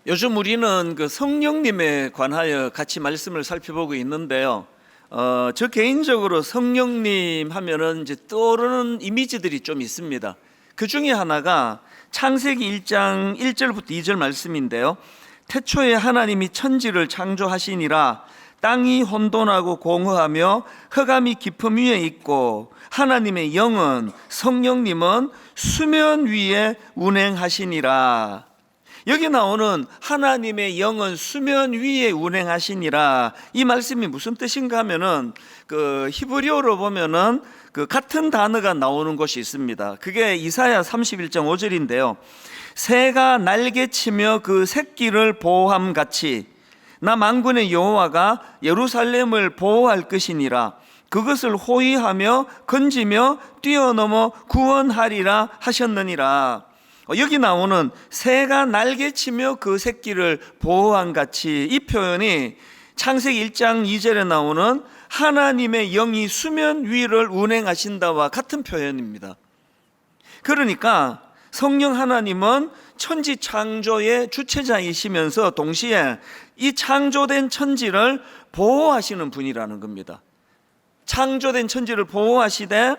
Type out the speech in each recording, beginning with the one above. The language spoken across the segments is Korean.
요즘 우리는 그 성령님에 관하여 같이 말씀을 살펴보고 있는데요. 저 개인적으로 성령님 하면은 이제 떠오르는 이미지들이 좀 있습니다. 그 중에 하나가 창세기 1장 1절부터 2절 말씀인데요. 태초에 하나님이 천지를 창조하시니라. 땅이 혼돈하고 공허하며 흑암이 깊음 위에 있고 하나님의 영은 성령님은 수면 위에 운행하시니라. 여기 나오는 하나님의 영은 수면 위에 운행하시니라, 이 말씀이 무슨 뜻인가 하면은 그 히브리어로 보면은 그 같은 단어가 나오는 곳이 있습니다. 그게 이사야 31장 5절인데요. 새가 날개치며 그 새끼를 보호함 같이 나 만군의 여호와가 예루살렘을 보호할 것이니라. 그것을 호위하며 건지며 뛰어넘어 구원하리라 하셨느니라. 여기 나오는 새가 날개치며 그 새끼를 보호한 같이, 이 표현이 창세기 1장 2절에 나오는 하나님의 영이 수면 위를 운행하신다와 같은 표현입니다. 그러니까 성령 하나님은 천지 창조의 주체자이시면서 동시에 이 창조된 천지를 보호하시는 분이라는 겁니다. 창조된 천지를 보호하시되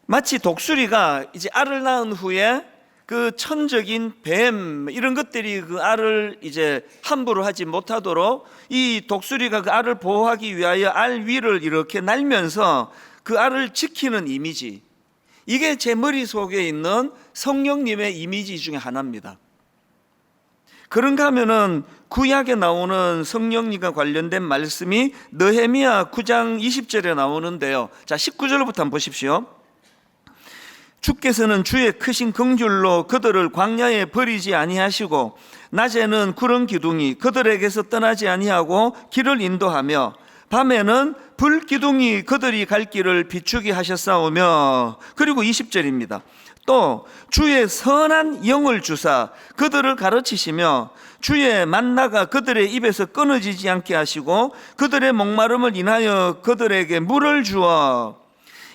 마치 독수리가 이제 알을 낳은 후에 그 천적인 뱀 이런 것들이 그 알을 이제 함부로 하지 못하도록 이 독수리가 그 알을 보호하기 위하여 알 위를 이렇게 날면서 그 알을 지키는 이미지, 이게 제 머릿속에 있는 성령님의 이미지 중에 하나입니다. 그런가 하면은 구약에 나오는 성령님과 관련된 말씀이 느헤미야 9장 20절에 나오는데요. 자, 19절부터 한번 보십시오. 주께서는 주의 크신 긍휼로 그들을 광야에 버리지 아니하시고 낮에는 구름 기둥이 그들에게서 떠나지 아니하고 길을 인도하며 밤에는 불 기둥이 그들이 갈 길을 비추게 하셨사오며, 그리고 20절입니다. 또 주의 선한 영을 주사 그들을 가르치시며 주의 만나가 그들의 입에서 끊어지지 않게 하시고 그들의 목마름을 인하여 그들에게 물을 주어.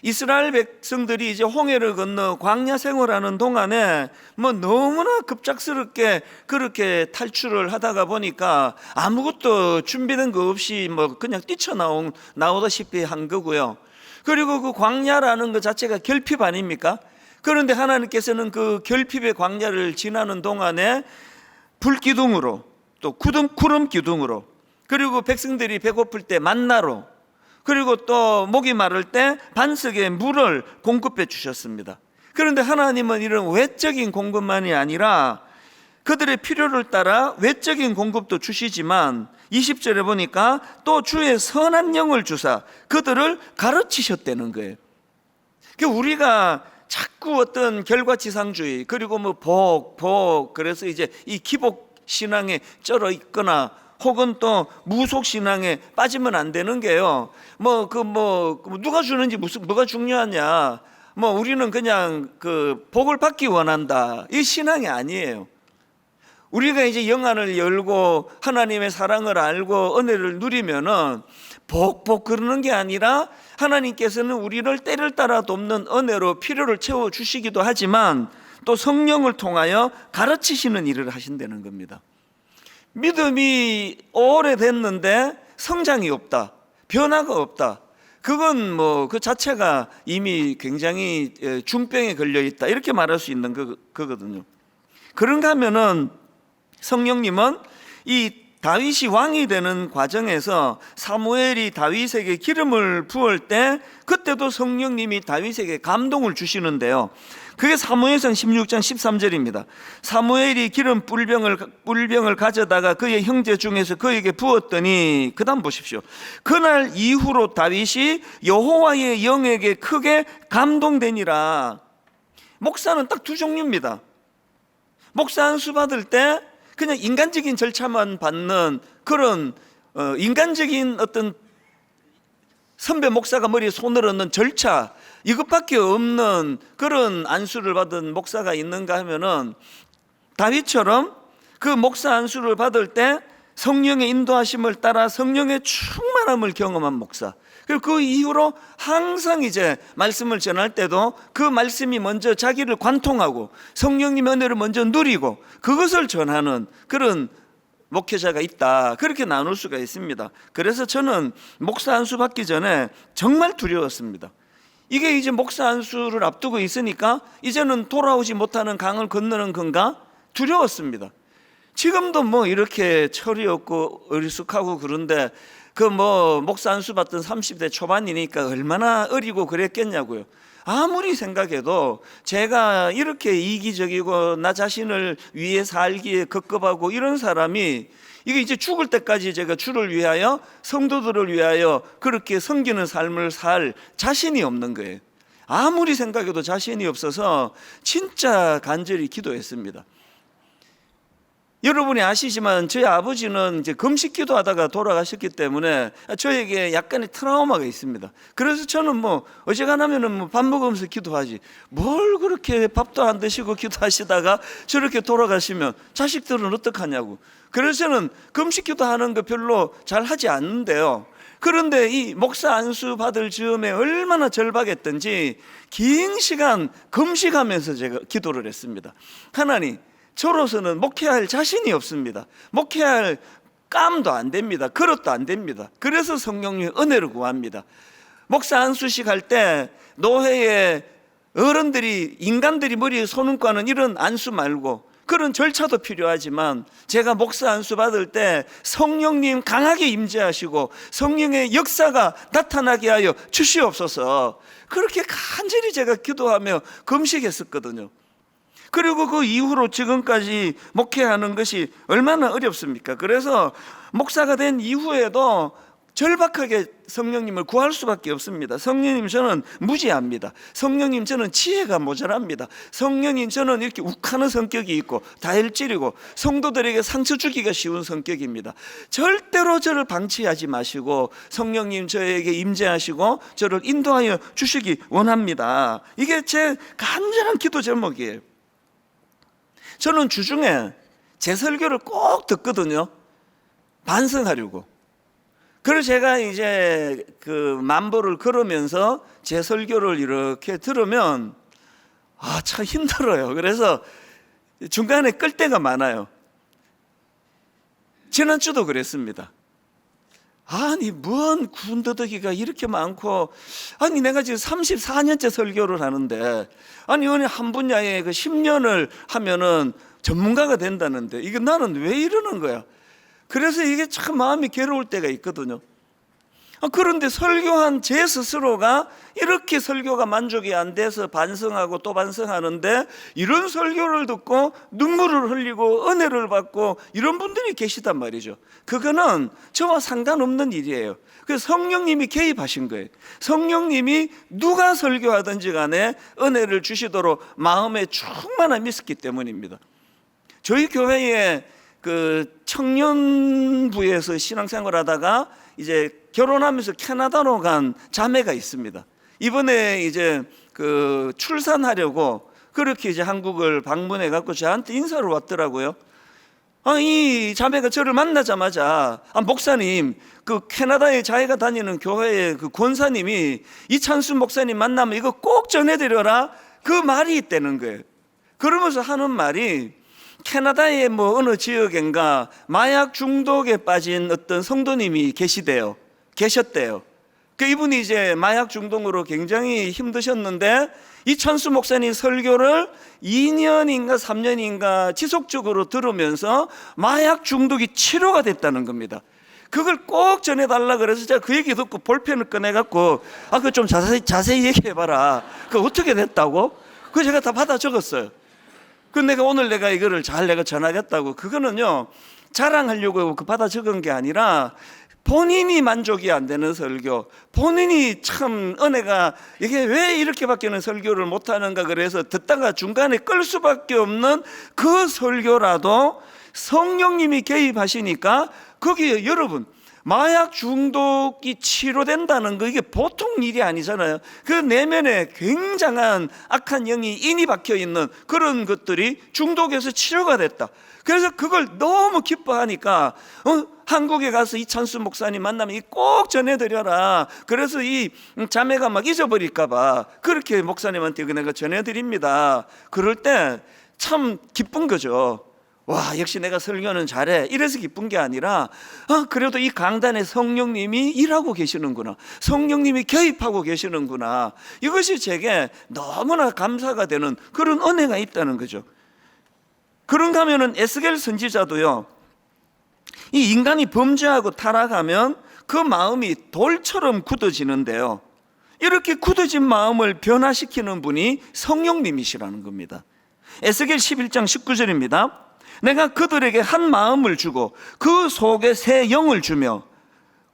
이스라엘 백성들이 이제 홍해를 건너 광야 생활하는 동안에 뭐 너무나 급작스럽게 그렇게 탈출을 하다가 보니까 아무것도 준비된 거 없이 뭐 그냥 뛰쳐나오다시피 한 거고요. 그리고 그 광야라는 것 자체가 결핍 아닙니까? 그런데 하나님께서는 그 결핍의 광야를 지나는 동안에 불기둥으로, 또 구름 기둥으로, 그리고 백성들이 배고플 때 만나로, 그리고 또 목이 마를 때 반석에 물을 공급해 주셨습니다. 그런데 하나님은 이런 외적인 공급만이 아니라 그들의 필요를 따라 외적인 공급도 주시지만 20절에 보니까 또 주의 선한 영을 주사 그들을 가르치셨다는 거예요. 우리가 자꾸 어떤 결과지상주의, 그리고 뭐 복, 그래서 이제 이 기복 신앙에 쩔어 있거나 혹은 또 무속 신앙에 빠지면 안 되는 게요. 누가 주는지 뭐가 중요하냐. 우리는 그냥 그 복을 받기 원한다. 이 신앙이 아니에요. 우리가 이제 영안을 열고 하나님의 사랑을 알고 은혜를 누리면은 복 그러는 게 아니라 하나님께서는 우리를 때를 따라 돕는 은혜로 필요를 채워 주시기도 하지만 또 성령을 통하여 가르치시는 일을 하신다는 겁니다. 믿음이 오래됐는데 성장이 없다, 변화가 없다, 그건 그 자체가 이미 굉장히 중병에 걸려 있다, 이렇게 말할 수 있는 거거든요. 그런가 하면은 성령님은 이 다윗이 왕이 되는 과정에서 사무엘이 다윗에게 기름을 부을 때 그때도 성령님이 다윗에게 감동을 주시는데요. 그게 사무엘상 16장 13절입니다. 사무엘이 기름 뿔병을 가져다가 그의 형제 중에서 그에게 부었더니, 그 다음 보십시오. 그날 이후로 다윗이 여호와의 영에게 크게 감동되니라. 목사는 딱 두 종류입니다. 목사 안수 받을 때 그냥 인간적인 절차만 받는 그런 인간적인 어떤 선배 목사가 머리에 손을 얹는 절차, 이것밖에 없는 그런 안수를 받은 목사가 있는가 하면은 다윗처럼 그 목사 안수를 받을 때 성령의 인도하심을 따라 성령의 충만함을 경험한 목사, 그리고 그 이후로 항상 이제 말씀을 전할 때도 그 말씀이 먼저 자기를 관통하고 성령님의 은혜를 먼저 누리고 그것을 전하는 그런 목회자가 있다, 그렇게 나눌 수가 있습니다. 그래서 저는 목사 안수 받기 전에 정말 두려웠습니다. 이게 이제 목사 안수를 앞두고 있으니까 이제는 돌아오지 못하는 강을 건너는 건가 두려웠습니다. 지금도 뭐 이렇게 철이 없고 어리숙하고 그런데 그 뭐 목사 안수 받던 30대 초반이니까 얼마나 어리고 그랬겠냐고요. 아무리 생각해도 제가 이렇게 이기적이고 나 자신을 위해 살기에 급급하고 이런 사람이 이게 이제 죽을 때까지 제가 주를 위하여 성도들을 위하여 그렇게 섬기는 삶을 살 자신이 없는 거예요. 아무리 생각해도 자신이 없어서 진짜 간절히 기도했습니다. 여러분이 아시지만 저희 아버지는 이제 금식 기도하다가 돌아가셨기 때문에 저에게 약간의 트라우마가 있습니다. 그래서 저는 뭐 어지간하면은 뭐 밥 먹으면서 기도하지 뭘 그렇게 밥도 안 드시고 기도하시다가 저렇게 돌아가시면 자식들은 어떡하냐고. 그래서 저는 금식 기도하는 거 별로 잘 하지 않는데요. 그런데 이 목사 안수 받을 즈음에 얼마나 절박했던지 긴 시간 금식하면서 제가 기도를 했습니다. 하나님, 저로서는 목회할 자신이 없습니다. 목회할 깜도 안 됩니다. 그릇도 안 됩니다. 그래서 성령님의 은혜를 구합니다. 목사 안수식 할 때 노회에 어른들이 인간들이 머리에 손을 까는 이런 안수 말고 그런 절차도 필요하지만 제가 목사 안수 받을 때 성령님 강하게 임재하시고 성령의 역사가 나타나게 하여 주시옵소서, 그렇게 간절히 제가 기도하며 금식했었거든요. 그리고 그 이후로 지금까지 목회하는 것이 얼마나 어렵습니까? 그래서 목사가 된 이후에도 절박하게 성령님을 구할 수밖에 없습니다. 성령님, 저는 무지합니다. 성령님, 저는 지혜가 모자랍니다. 성령님, 저는 이렇게 욱하는 성격이 있고 다혈질이고 성도들에게 상처 주기가 쉬운 성격입니다. 절대로 저를 방치하지 마시고 성령님 저에게 임재하시고 저를 인도하여 주시기 원합니다. 이게 제 간절한 기도 제목이에요. 저는 주중에 제 설교를 꼭 듣거든요. 반성하려고. 그래서 제가 이제 그 만보를 걸으면서 제 설교를 이렇게 들으면 참 힘들어요. 그래서 중간에 끌 때가 많아요. 지난주도 그랬습니다. 아니 뭔 군더더기가 이렇게 많고, 아니 내가 지금 34년째 설교를 하는데 아니 어느 한 분야에 그 10년을 하면은 전문가가 된다는데 이게 나는 왜 이러는 거야. 그래서 이게 참 마음이 괴로울 때가 있거든요. 그런데 설교한 제 스스로가 이렇게 설교가 만족이 안 돼서 반성하고 또 반성하는데 이런 설교를 듣고 눈물을 흘리고 은혜를 받고 이런 분들이 계시단 말이죠. 그거는 저와 상관없는 일이에요. 그래서 성령님이 개입하신 거예요. 성령님이 누가 설교하든지 간에 은혜를 주시도록 마음에 충만함이 있었기 때문입니다. 저희 교회에 그 청년부에서 신앙생활 하다가 이제 결혼하면서 캐나다로 간 자매가 있습니다. 이번에 이제 그 출산하려고 그렇게 이제 한국을 방문해 갖고 저한테 인사를 왔더라고요. 이 자매가 저를 만나자마자 목사님, 그 캐나다에 자기가 다니는 교회의 그 권사님이 이찬수 목사님 만나면 이거 꼭 전해드려라, 그 말이 있다는 거예요. 그러면서 하는 말이 캐나다의 뭐 어느 지역인가 마약 중독에 빠진 어떤 성도님이 계셨대요. 그 이분이 이제 마약 중독으로 굉장히 힘드셨는데 이찬수 목사님 설교를 2년인가 3년인가 지속적으로 들으면서 마약 중독이 치료가 됐다는 겁니다. 그걸 꼭 전해달라 그래서 제가 그 얘기 듣고 볼펜을 꺼내갖고 그거 좀 자세히 얘기해봐라. 그거 어떻게 됐다고? 그거 제가 다 받아 적었어요. 그 오늘 내가 이거를 잘 내가 전하겠다고. 그거는요 자랑하려고 그 받아 적은 게 아니라 본인이 만족이 안 되는 설교, 본인이 참 은혜가 이게 왜 이렇게밖에는 설교를 못하는가 그래서 듣다가 중간에 끌 수밖에 없는 그 설교라도 성령님이 개입하시니까 거기에 여러분 마약 중독이 치료된다는 거, 이게 보통 일이 아니잖아요. 그 내면에 굉장한 악한 영이 인이 박혀 있는 그런 것들이 중독에서 치료가 됐다. 그래서 그걸 너무 기뻐하니까 한국에 가서 이찬수 목사님 만나면 꼭 전해드려라. 그래서 이 자매가 막 잊어버릴까 봐 그렇게 목사님한테 내가 전해드립니다. 그럴 때 참 기쁜 거죠. 와, 역시 내가 설교는 잘해. 이래서 기쁜 게 아니라 그래도 이 강단에 성령님이 일하고 계시는구나, 성령님이 개입하고 계시는구나, 이것이 제게 너무나 감사가 되는 그런 은혜가 있다는 거죠. 그런가 하면은 에스겔 선지자도요, 이 인간이 범죄하고 타락하면 그 마음이 돌처럼 굳어지는데요, 이렇게 굳어진 마음을 변화시키는 분이 성령님이시라는 겁니다. 에스겔 11장 19절입니다. 내가 그들에게 한 마음을 주고 그 속에 새 영을 주며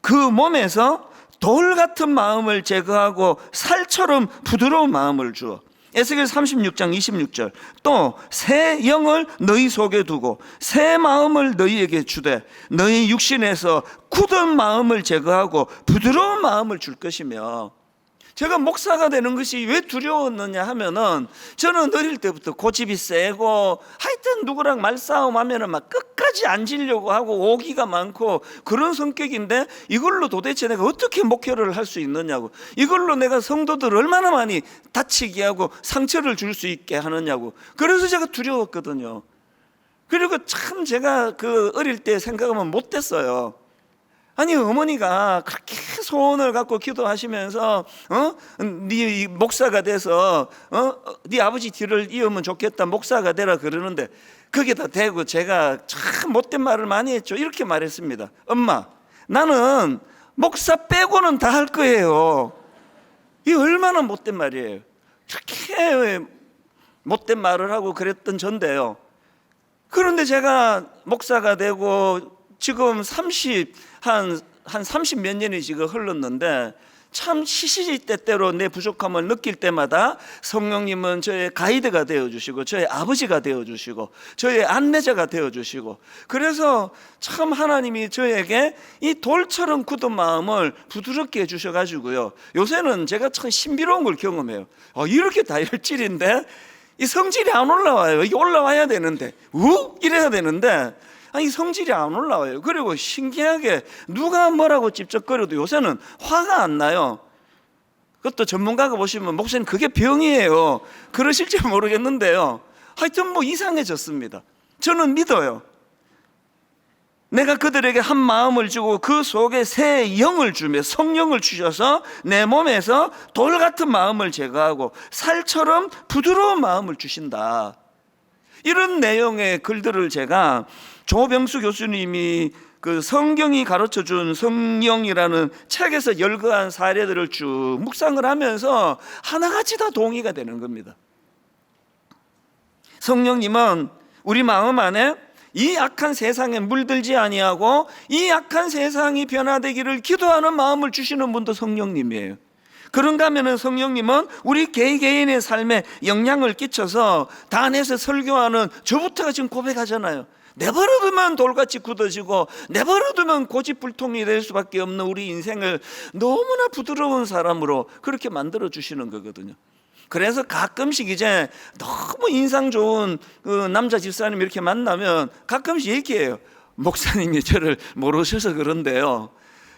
그 몸에서 돌 같은 마음을 제거하고 살처럼 부드러운 마음을 주어. 에스겔 36장 26절 또 새 영을 너희 속에 두고 새 마음을 너희에게 주되 너희 육신에서 굳은 마음을 제거하고 부드러운 마음을 줄 것이며. 제가 목사가 되는 것이 왜 두려웠느냐 하면은, 저는 어릴 때부터 고집이 세고 하여튼 누구랑 말싸움 하면은 막 끝까지 앉으려고 하고 오기가 많고 그런 성격인데, 이걸로 도대체 내가 어떻게 목회를 할 수 있느냐고, 이걸로 내가 성도들을 얼마나 많이 다치게 하고 상처를 줄 수 있게 하느냐고, 그래서 제가 두려웠거든요. 그리고 참 제가 그 어릴 때 생각하면 못됐어요. 아니, 어머니가 그렇게 소원을 갖고 기도하시면서 네 목사가 돼서 네 아버지 뒤를 이으면 좋겠다, 목사가 되라 그러는데, 거기다 대고 제가 참 못된 말을 많이 했죠. 이렇게 말했습니다. 엄마, 나는 목사 빼고는 다 할 거예요. 이 얼마나 못된 말이에요. 그렇게 못된 말을 하고 그랬던 전데요. 그런데 제가 목사가 되고 지금 30 몇 년이 지금 흘렀는데, 참 시시때때로 내 부족함을 느낄 때마다 성령님은 저의 가이드가 되어주시고 저의 아버지가 되어주시고 저의 안내자가 되어주시고, 그래서 참 하나님이 저에게 이 돌처럼 굳은 마음을 부드럽게 해주셔가지고요, 요새는 제가 참 신비로운 걸 경험해요. 이렇게 다혈질인데 이 성질이 안 올라와요. 이게 올라와야 되는데 이래야 되는데 아니, 성질이 안 올라와요. 그리고 신기하게 누가 뭐라고 찝쩍거려도 요새는 화가 안 나요. 그것도 전문가가 보시면 목사님 그게 병이에요 그러실지 모르겠는데요, 하여튼 뭐 이상해졌습니다. 저는 믿어요. 내가 그들에게 한 마음을 주고 그 속에 새 영을 주며 성령을 주셔서 내 몸에서 돌 같은 마음을 제거하고 살처럼 부드러운 마음을 주신다. 이런 내용의 글들을 제가 조병수 교수님이 그 성경이 가르쳐준 성령이라는 책에서 열거한 사례들을 쭉 묵상을 하면서 하나같이 다 동의가 되는 겁니다. 성령님은 우리 마음 안에 이 악한 세상에 물들지 아니하고 이 악한 세상이 변화되기를 기도하는 마음을 주시는 분도 성령님이에요. 그런가 하면 성령님은 우리 개개인의 삶에 영향을 끼쳐서 단에서 설교하는 저부터가 지금 고백하잖아요. 내버려두면 돌같이 굳어지고 내버려두면 고집불통이 될 수밖에 없는 우리 인생을 너무나 부드러운 사람으로 그렇게 만들어 주시는 거거든요. 그래서 가끔씩 이제 너무 인상 좋은 그 남자 집사님 이렇게 만나면 가끔씩 얘기해요. 목사님이 저를 모르셔서 그런데요,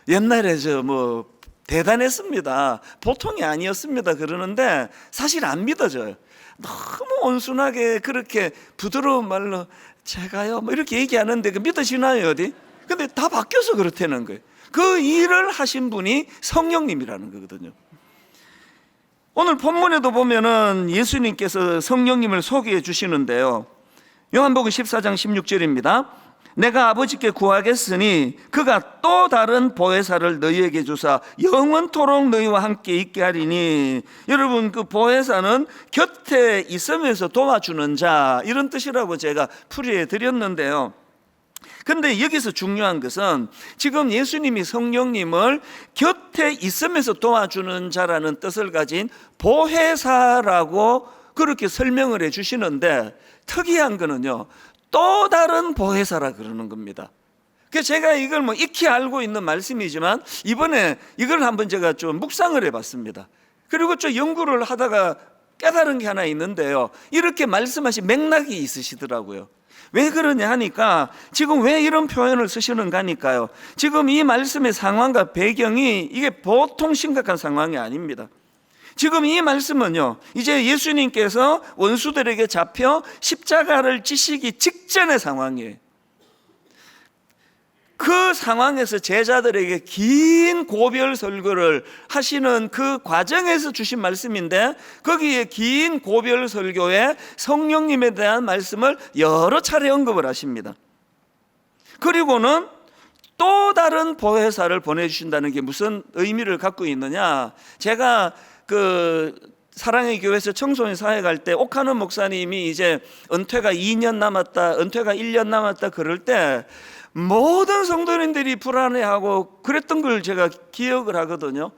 옛날에 저 뭐 대단했습니다, 보통이 아니었습니다 그러는데 사실 안 믿어져요. 너무 온순하게 그렇게 부드러운 말로 제가요 뭐 이렇게 얘기하는데 그 믿어지나요 어디? 근데 다 바뀌어서 그렇다는 거예요. 그 일을 하신 분이 성령님이라는 거거든요. 오늘 본문에도 보면은 예수님께서 성령님을 소개해 주시는데요, 요한복음 14장 16절입니다. 내가 아버지께 구하겠으니 그가 또 다른 보혜사를 너희에게 주사 영원토록 너희와 함께 있게 하리니. 여러분, 그 보혜사는 곁에 있으면서 도와주는 자, 이런 뜻이라고 제가 풀이해 드렸는데요, 근데 여기서 중요한 것은 지금 예수님이 성령님을 곁에 있으면서 도와주는 자라는 뜻을 가진 보혜사라고 그렇게 설명을 해 주시는데, 특이한 거는요, 또 다른 보혜사라 그러는 겁니다. 그 제가 이걸 뭐 익히 알고 있는 말씀이지만 이번에 이걸 한번 제가 좀 묵상을 해봤습니다. 그리고 좀 연구를 하다가 깨달은 게 하나 있는데요, 이렇게 말씀하신 맥락이 있으시더라고요. 왜 그러냐 하니까 지금 왜 이런 표현을 쓰시는가 하니까요, 지금 이 말씀의 상황과 배경이 이게 보통 심각한 상황이 아닙니다. 지금 이 말씀은요, 이제 예수님께서 원수들에게 잡혀 십자가를 지시기 직전의 상황이에요. 그 상황에서 제자들에게 긴 고별 설교를 하시는 그 과정에서 주신 말씀인데, 거기에 긴 고별 설교에 성령님에 대한 말씀을 여러 차례 언급을 하십니다. 그리고는 또 다른 보혜사를 보내주신다는 게 무슨 의미를 갖고 있느냐, 제가 사랑의 교회에서 청소년 사회 갈 때 옥하는 목사님이 이제 은퇴가 2년 남았다, 은퇴가 1년 남았다 그럴 때 모든 성도님들이 불안해하고 그랬던 걸 제가 기억을 하거든요.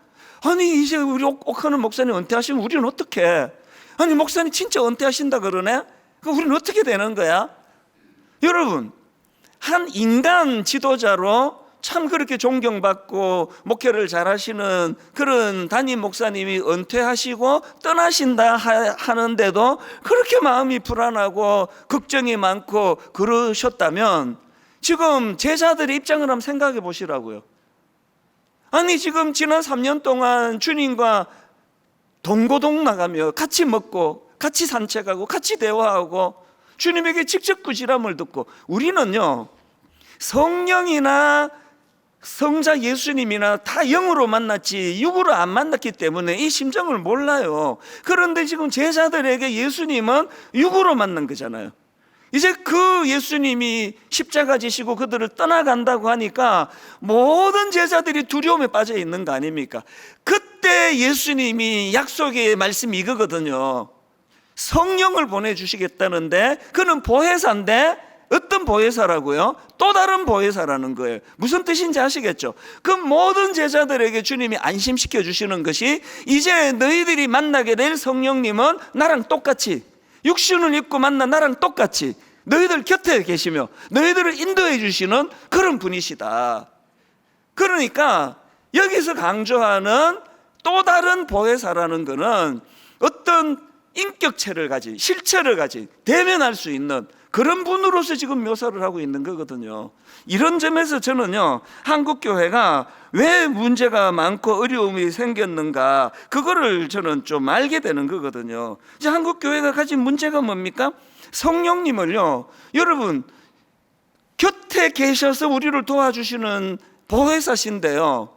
아니 이제 우리 옥하는 목사님 은퇴하시면 우리는 어떻게, 아니 목사님 진짜 은퇴하신다 그러네? 그럼 우리는 어떻게 되는 거야? 여러분, 한 인간 지도자로 참 그렇게 존경받고 목회를 잘하시는 그런 담임 목사님이 은퇴하시고 떠나신다 하는데도 그렇게 마음이 불안하고 걱정이 많고 그러셨다면, 지금 제자들의 입장을 한번 생각해 보시라고요. 아니 지금 지난 3년 동안 주님과 동고동 나가며 같이 먹고 같이 산책하고 같이 대화하고 주님에게 직접 꾸지람을 듣고, 우리는요 성령이나 성자 예수님이나 다 영으로 만났지 육으로 안 만났기 때문에 이 심정을 몰라요. 그런데 지금 제자들에게 예수님은 육으로 만난 거잖아요. 이제 그 예수님이 십자가 지시고 그들을 떠나간다고 하니까 모든 제자들이 두려움에 빠져 있는 거 아닙니까? 그때 예수님이 약속의 말씀이 이거거든요. 성령을 보내주시겠다는데, 그는 보혜사인데 어떤 보혜사라고요? 또 다른 보혜사라는 거예요. 무슨 뜻인지 아시겠죠? 그 모든 제자들에게 주님이 안심시켜 주시는 것이, 이제 너희들이 만나게 될 성령님은 나랑 똑같이 육신을 입고 만나 나랑 똑같이 너희들 곁에 계시며 너희들을 인도해 주시는 그런 분이시다. 그러니까 여기서 강조하는 또 다른 보혜사라는 것은 어떤 인격체를 가진, 실체를 가진, 대면할 수 있는 그런 분으로서 지금 묘사를 하고 있는 거거든요. 이런 점에서 저는요, 한국교회가 왜 문제가 많고 어려움이 생겼는가, 그거를 저는 좀 알게 되는 거거든요. 이제 한국교회가 가진 문제가 뭡니까? 성령님을요, 여러분 곁에 계셔서 우리를 도와주시는 보혜사신데요,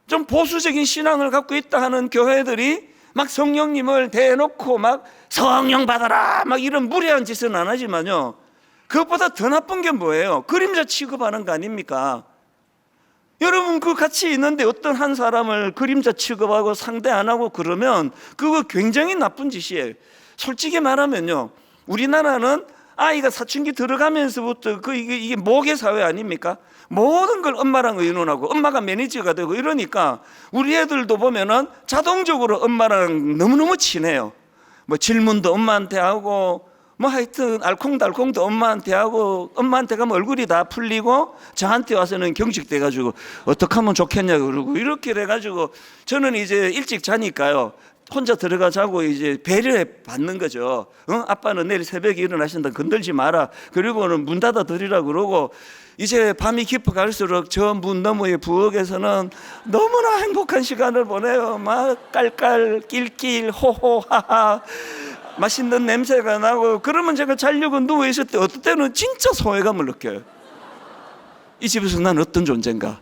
좀 보수적인 신앙을 갖고 있다 하는 교회들이 막 성령님을 대놓고 막 성령 받아라 막 이런 무례한 짓은 안 하지만요, 그것보다 더 나쁜 게 뭐예요? 그림자 취급하는 거 아닙니까? 여러분 그 같이 있는데 어떤 한 사람을 그림자 취급하고 상대 안 하고 그러면 그거 굉장히 나쁜 짓이에요. 솔직히 말하면요, 우리나라는 아이가 사춘기 들어가면서부터 이게 모계 사회 아닙니까? 모든 걸 엄마랑 의논하고 엄마가 매니저가 되고 이러니까 우리 애들도 보면은 자동적으로 엄마랑 너무너무 친해요. 뭐 질문도 엄마한테 하고 뭐 하여튼 알콩달콩도 엄마한테 하고, 엄마한테 가면 얼굴이 다 풀리고 저한테 와서는 경직돼 가지고 어떻게 하면 좋겠냐 그러고 이렇게 돼 가지고, 저는 이제 일찍 자니까요 혼자 들어가 자고 이제 배려해 받는 거죠. 아빠는 내일 새벽에 일어나신다, 건들지 마라, 그리고는 문 닫아 드리라 그러고, 이제 밤이 깊어갈수록 저 문 너머의 부엌에서는 너무나 행복한 시간을 보내요. 막 깔깔 낄낄 호호하하 맛있는 냄새가 나고, 그러면 제가 자려고 누워 있을 때 어떨 때는 진짜 소외감을 느껴요. 이 집에서 난 어떤 존재인가.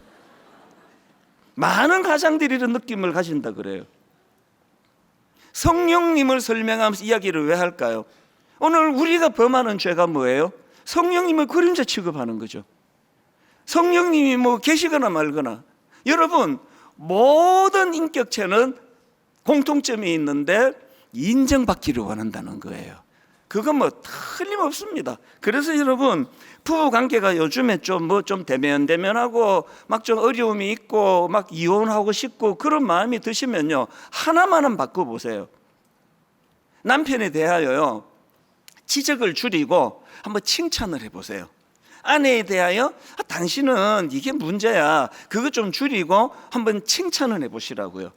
많은 가장들이 이런 느낌을 가진다 그래요. 성령님을 설명하면서 이야기를 왜 할까요? 오늘 우리가 범하는 죄가 뭐예요? 성령님을 그림자 취급하는 거죠. 성령님이 뭐 계시거나 말거나. 여러분, 모든 인격체는 공통점이 있는데 인정받기를 원한다는 거예요. 그건 뭐 틀림없습니다. 그래서 여러분, 부부관계가 요즘에 좀 대면하고 막 좀 어려움이 있고 막 이혼하고 싶고 그런 마음이 드시면요, 하나만은 바꿔보세요. 남편에 대하여요 지적을 줄이고 한번 칭찬을 해보세요. 아내에 대하여 당신은 이게 문제야, 그거 좀 줄이고 한번 칭찬을 해보시라고요.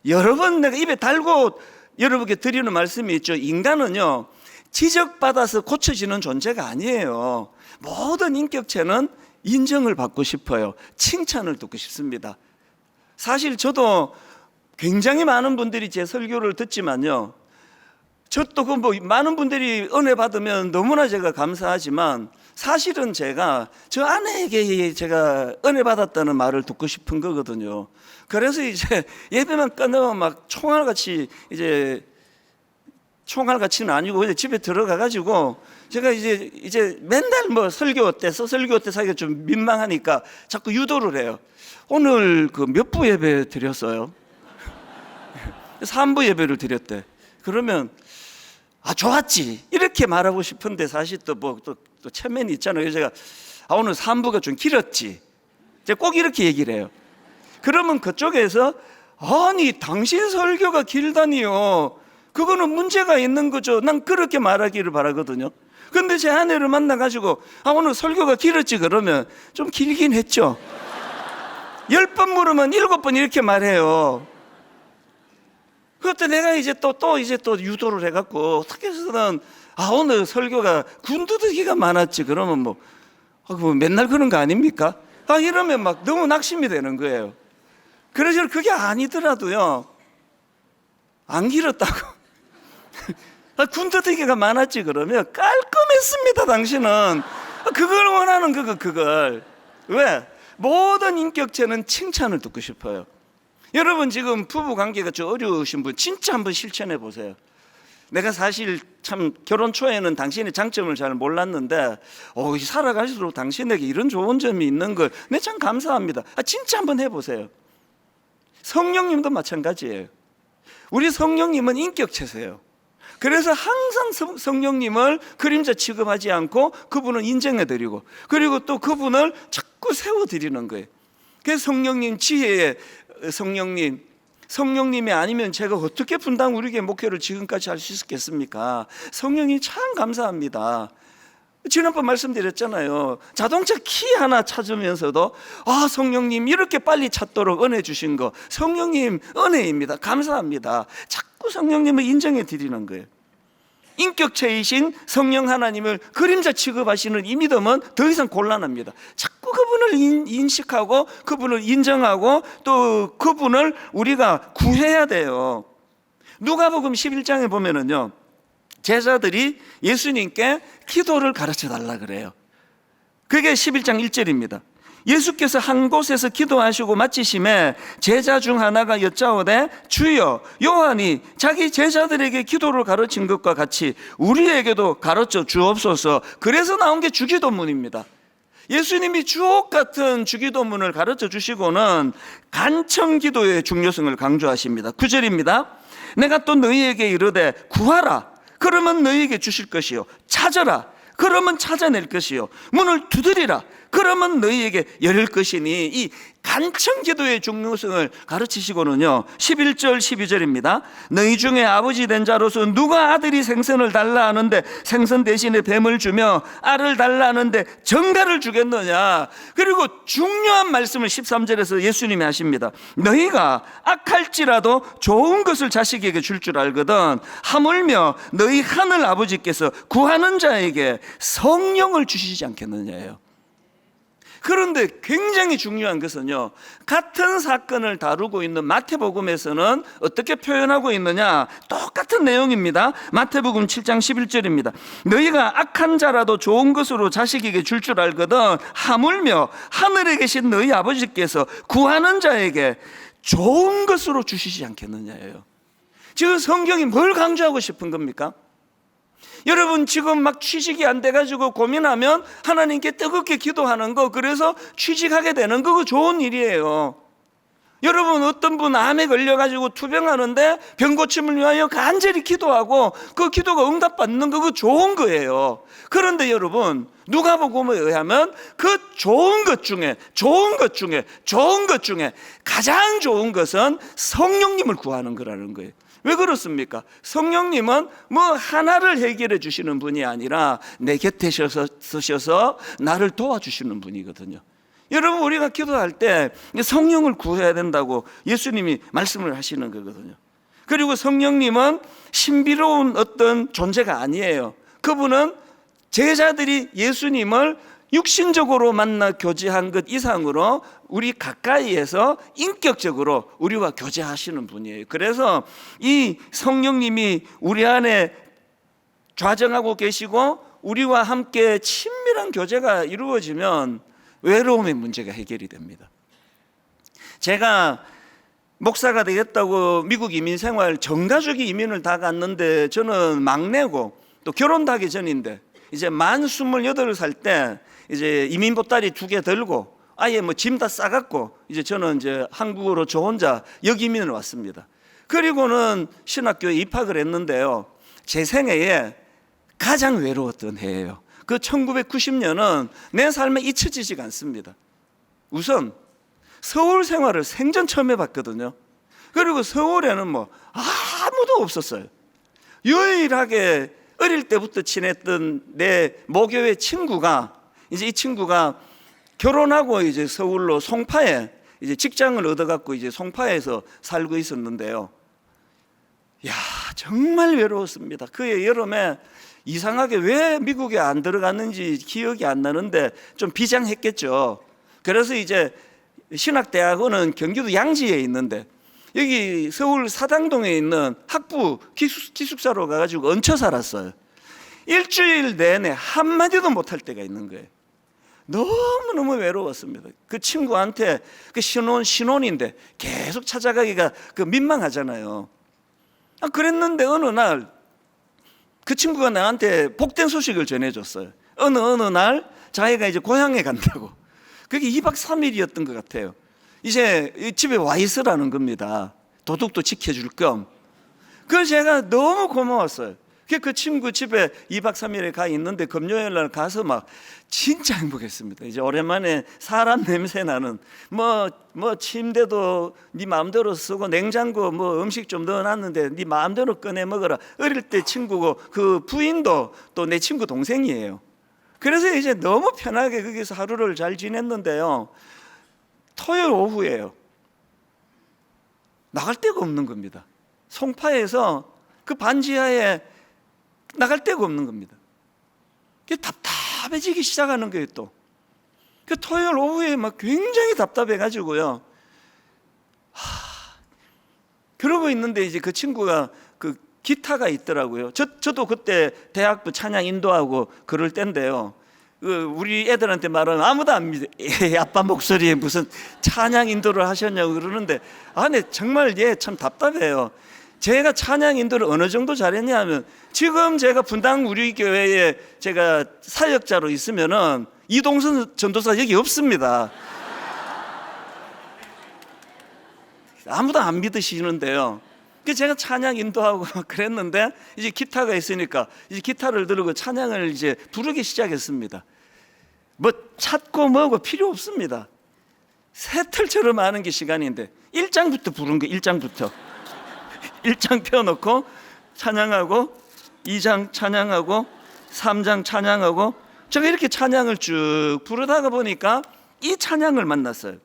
여러 번 내가 입에 달고 여러분께 드리는 말씀이 있죠. 인간은요, 지적받아서 고쳐지는 존재가 아니에요. 모든 인격체는 인정을 받고 싶어요. 칭찬을 듣고 싶습니다. 사실 저도 굉장히 많은 분들이 제 설교를 듣지만요, 저도 많은 분들이 은혜 받으면 너무나 제가 감사하지만 사실은 제가 저 아내에게 제가 은혜 받았다는 말을 듣고 싶은 거거든요. 그래서 이제 예배만 끝나면 막 총알같이는 아니고 이제 집에 들어가 가지고 제가 이제 맨날 뭐 설교 어때서 설교 어때 사기가 좀 민망하니까 자꾸 유도를 해요. 오늘 그 몇 부 예배 드렸어요? 3부 예배를 드렸대. 그러면 좋았지 이렇게 말하고 싶은데 사실 또 체면이 있잖아요. 제가 오늘 3부가 좀 길었지, 제가 꼭 이렇게 얘기를 해요. 그러면 그쪽에서 아니 당신 설교가 길다니요, 그거는 문제가 있는 거죠. 난 그렇게 말하기를 바라거든요. 근데 제 아내를 만나가지고 오늘 설교가 길었지 그러면 좀 길긴 했죠. 10번 물으면 7번 이렇게 말해요. 그때 내가 이제 또 유도를 해갖고 어떻게 해서는 오늘 설교가 군더더기가 많았지 그러면 뭐 맨날 그런 거 아닙니까? 이러면 막 너무 낙심이 되는 거예요. 그래서 그게 아니더라도요, 안 길었다고 군더더기가 많았지 그러면 깔끔했습니다. 당신은 그걸 원하는 그걸 왜? 모든 인격체는 칭찬을 듣고 싶어요. 여러분 지금 부부 관계가 좀 어려우신 분 진짜 한번 실천해 보세요. 내가 사실 참 결혼 초에는 당신의 장점을 잘 몰랐는데 살아갈수록 당신에게 이런 좋은 점이 있는 걸 내 참 감사합니다. 진짜 한번 해보세요. 성령님도 마찬가지예요. 우리 성령님은 인격체세요. 그래서 항상 성령님을 그림자 취급하지 않고 그분을 인정해드리고 그리고 또 그분을 자꾸 세워드리는 거예요. 그래서 성령님 지혜의 성령님이 아니면 제가 어떻게 분당 우리 교회 목회를 지금까지 할 수 있었겠습니까? 성령님 참 감사합니다. 지난번 말씀드렸잖아요. 자동차 키 하나 찾으면서도 성령님 이렇게 빨리 찾도록 은혜 주신 거 성령님 은혜입니다. 감사합니다. 자꾸 성령님을 인정해 드리는 거예요. 인격체이신 성령 하나님을 그림자 취급하시는 이 믿음은 더 이상 곤란합니다. 자꾸 그분을 인식하고 그분을 인정하고 또 그분을 우리가 구해야 돼요. 누가복음 11장에 보면은요, 제자들이 예수님께 기도를 가르쳐 달라 그래요. 그게 11장 1절입니다. 예수께서 한 곳에서 기도하시고 마치심에 제자 중 하나가 여짜오되 주여, 요한이 자기 제자들에게 기도를 가르친 것과 같이 우리에게도 가르쳐 주옵소서. 그래서 나온 게 주기도문입니다. 예수님이 주옥 같은 주기도문을 가르쳐 주시고는 간청기도의 중요성을 강조하십니다. 9절입니다. 내가 또 너희에게 이르되 구하라, 그러면 너희에게 주실 것이요, 찾아라, 그러면 찾아낼 것이요, 문을 두드리라, 그러면 너희에게 열릴 것이니. 이 간청기도의 중요성을 가르치시고는요, 11절 12절입니다. 너희 중에 아버지 된 자로서 누가 아들이 생선을 달라 하는데 생선 대신에 뱀을 주며 알을 달라 하는데 정갈을 주겠느냐. 그리고 중요한 말씀을 13절에서 예수님이 하십니다. 너희가 악할지라도 좋은 것을 자식에게 줄 줄 알거든 하물며 너희 하늘 아버지께서 구하는 자에게 성령을 주시지 않겠느냐예요. 그런데 굉장히 중요한 것은요, 같은 사건을 다루고 있는 마태복음에서는 어떻게 표현하고 있느냐. 똑같은 내용입니다. 마태복음 7장 11절입니다. 너희가 악한 자라도 좋은 것으로 자식에게 줄 줄 알거든 하물며 하늘에 계신 너희 아버지께서 구하는 자에게 좋은 것으로 주시지 않겠느냐예요. 지금 성경이 뭘 강조하고 싶은 겁니까? 여러분 지금 막 취직이 안 돼가지고 고민하면 하나님께 뜨겁게 기도하는 거, 그래서 취직하게 되는 거, 그거 좋은 일이에요. 여러분 어떤 분 암에 걸려가지고 투병하는데 병 고침을 위하여 간절히 기도하고 그 기도가 응답받는 거, 그거 좋은 거예요. 그런데 여러분 누가복음에 의하면 그 좋은 것 중에 가장 좋은 것은 성령님을 구하는 거라는 거예요. 왜 그렇습니까? 성령님은 뭐 하나를 해결해 주시는 분이 아니라 내 곁에 서셔서 나를 도와주시는 분이거든요. 여러분, 우리가 기도할 때 성령을 구해야 된다고 예수님이 말씀을 하시는 거거든요. 그리고 성령님은 신비로운 어떤 존재가 아니에요. 그분은 제자들이 예수님을 육신적으로 만나 교제한 것 이상으로 우리 가까이에서 인격적으로 우리와 교제하시는 분이에요. 그래서 이 성령님이 우리 안에 좌정하고 계시고 우리와 함께 친밀한 교제가 이루어지면 외로움의 문제가 해결이 됩니다. 제가 목사가 되겠다고 미국 이민 생활 전 가족이 이민을 다 갔는데 저는 막내고 또 결혼도 하기 전인데 이제 만 28살 때 이제 이민 보따리 2개 들고 아예 뭐 짐 다 싸갖고 이제 저는 이제 한국으로 저 혼자 역이민을 왔습니다. 그리고는 신학교에 입학을 했는데요. 제 생애에 가장 외로웠던 해예요. 그 1990년은 내 삶에 잊혀지지가 않습니다. 우선 서울 생활을 생전 처음 해봤거든요. 그리고 서울에는 뭐 아무도 없었어요. 유일하게 어릴 때부터 지냈던 내 모교회 친구가 이제 이 친구가 결혼하고 이제 서울로 송파에 이제 직장을 얻어갖고 이제 송파에서 살고 있었는데요. 야, 정말 외로웠습니다. 그해 여름에 이상하게 왜 미국에 안 들어갔는지 기억이 안 나는데 좀 비장했겠죠. 그래서 이제 신학대학원은 경기도 양지에 있는데 여기 서울 사당동에 있는 학부 기숙사로 가가지고 얹혀 살았어요. 일주일 내내 한마디도 못할 때가 있는 거예요. 너무너무 외로웠습니다. 그 친구한테 그 신혼인데 계속 찾아가기가 그 민망하잖아요. 그랬는데 어느 날 그 친구가 나한테 복된 소식을 전해줬어요. 어느 날 자기가 이제 고향에 간다고. 그게 2박 3일이었던 것 같아요. 이제 집에 와 있으라는 겁니다. 도둑도 지켜줄 겸. 그래서 제가 너무 고마웠어요. 그 친구 집에 2박 3일에 가 있는데 금요일 날 가서 막 진짜 행복했습니다. 이제 오랜만에 사람 냄새 나는 뭐 침대도 네 마음대로 쓰고 냉장고 뭐 음식 좀 넣어놨는데 네 마음대로 꺼내 먹어라. 어릴 때 친구고 그 부인도 또 내 친구 동생이에요. 그래서 이제 너무 편하게 거기서 하루를 잘 지냈는데요. 토요일 오후에요. 나갈 데가 없는 겁니다. 송파에서 그 반지하에 나갈 데가 없는 겁니다. 답답해지기 시작하는 거예요. 또 그 토요일 오후에 막 굉장히 답답해가지고요. 그러고 있는데 이제 그 친구가 그 기타가 있더라고요. 저도 그때 대학부 찬양 인도하고 그럴 때인데요. 우리 애들한테 말하면 아무도 안 믿어. 아빠 목소리에 무슨 찬양 인도를 하셨냐고 그러는데 네, 정말 참 답답해요. 제가 찬양 인도를 어느 정도 잘했냐 하면 지금 제가 분당 우리 교회에 제가 사역자로 있으면은 이동선 전도사 여기 없습니다. 아무도 안 믿으시는데요. 제가 찬양 인도하고 그랬는데 이제 기타가 있으니까 이제 기타를 들고 찬양을 이제 부르기 시작했습니다. 뭐 찾고 뭐고 필요 없습니다. 새틀처럼 하는 게 시간인데 1장부터 부른 거 1장부터 1장 펴놓고 찬양하고 2장 찬양하고 3장 찬양하고 제가 이렇게 찬양을 쭉 부르다가 보니까 이 찬양을 만났어요.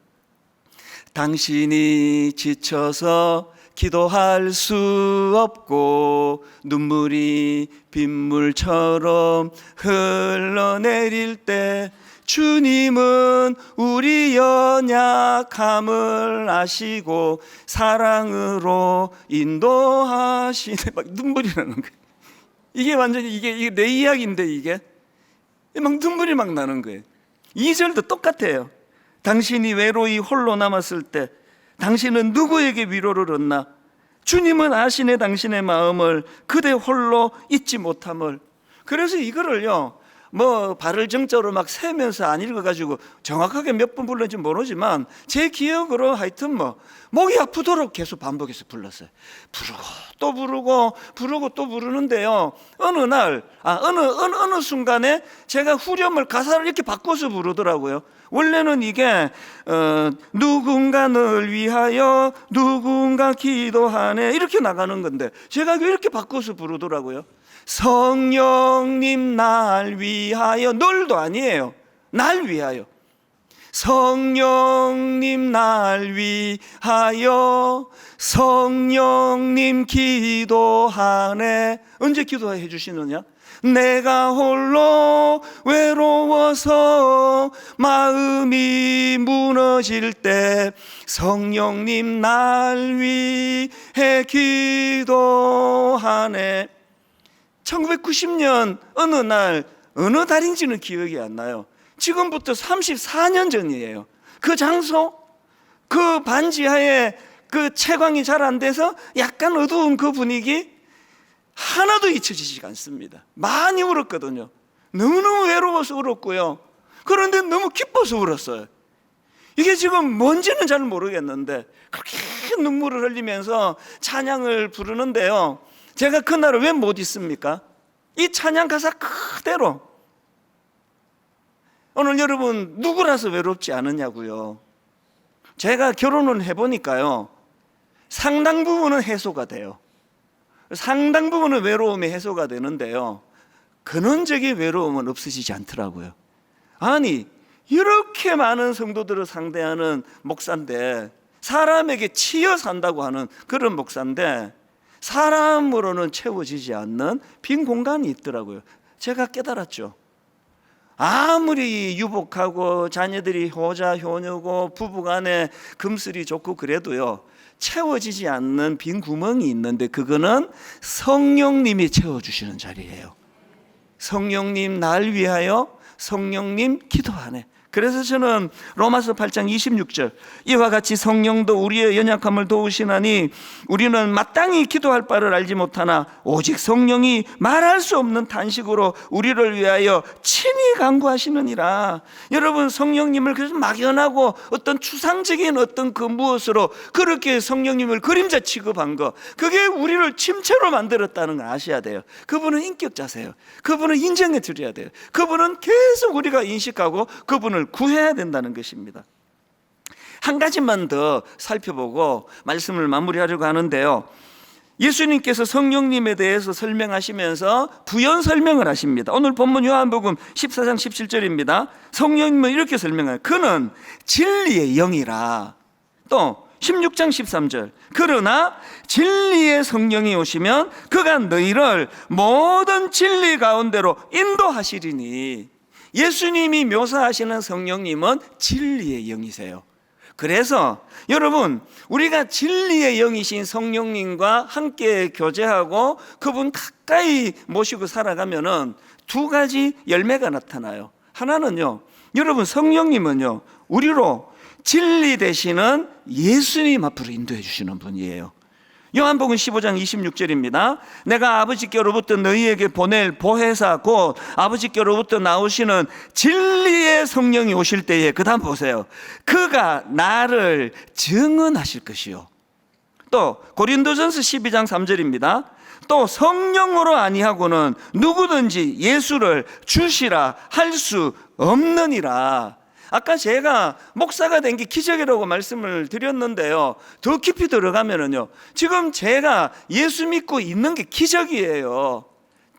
당신이 지쳐서 기도할 수 없고 눈물이 빗물처럼 흘러내릴 때 주님은 우리 연약함을 아시고 사랑으로 인도하시네. 막 눈물이 나는 거예요. 이게 완전히 이게 내 이야기인데 이게 막 눈물이 막 나는 거예요. 2절도 똑같아요. 당신이 외로이 홀로 남았을 때 당신은 누구에게 위로를 얻나? 주님은 아시네 당신의 마음을 그대 홀로 잊지 못함을. 그래서 이거를요 뭐 발을 정자로 막 세면서 안 읽어가지고 정확하게 몇 번 불렀는지 모르지만 제 기억으로 하여튼 뭐 목이 아프도록 계속 반복해서 불렀어요. 부르고 또 부르고 또 부르는데요. 어느 날 어느 순간에 제가 후렴을 가사를 이렇게 바꿔서 부르더라고요. 원래는 이게 누군가를 위하여 누군가 기도하네 이렇게 나가는 건데 제가 이렇게 바꿔서 부르더라고요. 성령님 날 위하여, 널도 아니에요. 날 위하여. 성령님 날 위하여 성령님 기도하네. 언제 기도해 주시느냐? 내가 홀로 외로워서 마음이 무너질 때 성령님 날 위해 기도하네. 1990년 어느 날 어느 달인지는 기억이 안 나요. 지금부터 34년 전이에요. 그 장소, 그 반지하에 그 채광이 잘 안 돼서 약간 어두운 그 분위기 하나도 잊혀지지가 않습니다. 많이 울었거든요. 너무너무 외로워서 울었고요. 그런데 너무 기뻐서 울었어요. 이게 지금 뭔지는 잘 모르겠는데 그렇게 눈물을 흘리면서 찬양을 부르는데요, 제가 그날을 왜 못 잊습니까? 이 찬양 가사 그대로. 오늘 여러분 누구라서 외롭지 않으냐고요. 제가 결혼을 해보니까요, 상당 부분은 해소가 돼요. 상당 부분은 외로움이 해소가 되는데요, 근원적인 외로움은 없어지지 않더라고요. 아니 이렇게 많은 성도들을 상대하는 목사인데, 사람에게 치여 산다고 하는 그런 목사인데 사람으로는 채워지지 않는 빈 공간이 있더라고요. 제가 깨달았죠. 아무리 유복하고 자녀들이 효자 효녀고 부부간에 금슬이 좋고 그래도요, 채워지지 않는 빈 구멍이 있는데 그거는 성령님이 채워주시는 자리예요. 성령님 날 위하여 성령님 기도하네. 그래서 저는 로마서 8장 26절, 이와 같이 성령도 우리의 연약함을 도우시나니 우리는 마땅히 기도할 바를 알지 못하나 오직 성령이 말할 수 없는 탄식으로 우리를 위하여 친히 간구하시느니라. 여러분, 성령님을 그래서 막연하고 어떤 추상적인 어떤 그 무엇으로 그렇게 성령님을 그림자 취급한 거, 그게 우리를 침체로 만들었다는 걸 아셔야 돼요. 그분은 인격자세요. 그분은 인정해 드려야 돼요. 그분은 계속 우리가 인식하고 그분을 구해야 된다는 것입니다. 한 가지만 더 살펴보고 말씀을 마무리하려고 하는데요, 예수님께서 성령님에 대해서 설명하시면서 부연 설명을 하십니다. 오늘 본문 요한복음 14장 17절입니다. 성령님은 이렇게 설명해요. 그는 진리의 영이라. 또 16장 13절, 그러나 진리의 성령이 오시면 그가 너희를 모든 진리 가운데로 인도하시리니. 예수님이 묘사하시는 성령님은 진리의 영이세요. 그래서 여러분, 우리가 진리의 영이신 성령님과 함께 교제하고 그분 가까이 모시고 살아가면은 두 가지 열매가 나타나요. 하나는요, 여러분, 성령님은요 우리로 진리 되시는 예수님 앞으로 인도해 주시는 분이에요. 요한복음 15장 26절입니다. 내가 아버지께로부터 너희에게 보낼 보혜사 곧 아버지께로부터 나오시는 진리의 성령이 오실 때에, 그 다음 보세요, 그가 나를 증언하실 것이요. 또 고린도전서 12장 3절입니다. 또 성령으로 아니하고는 누구든지 예수를 주시라 할 수 없느니라. 아까 제가 목사가 된 게 기적이라고 말씀을 드렸는데요, 더 깊이 들어가면은요, 지금 제가 예수 믿고 있는 게 기적이에요.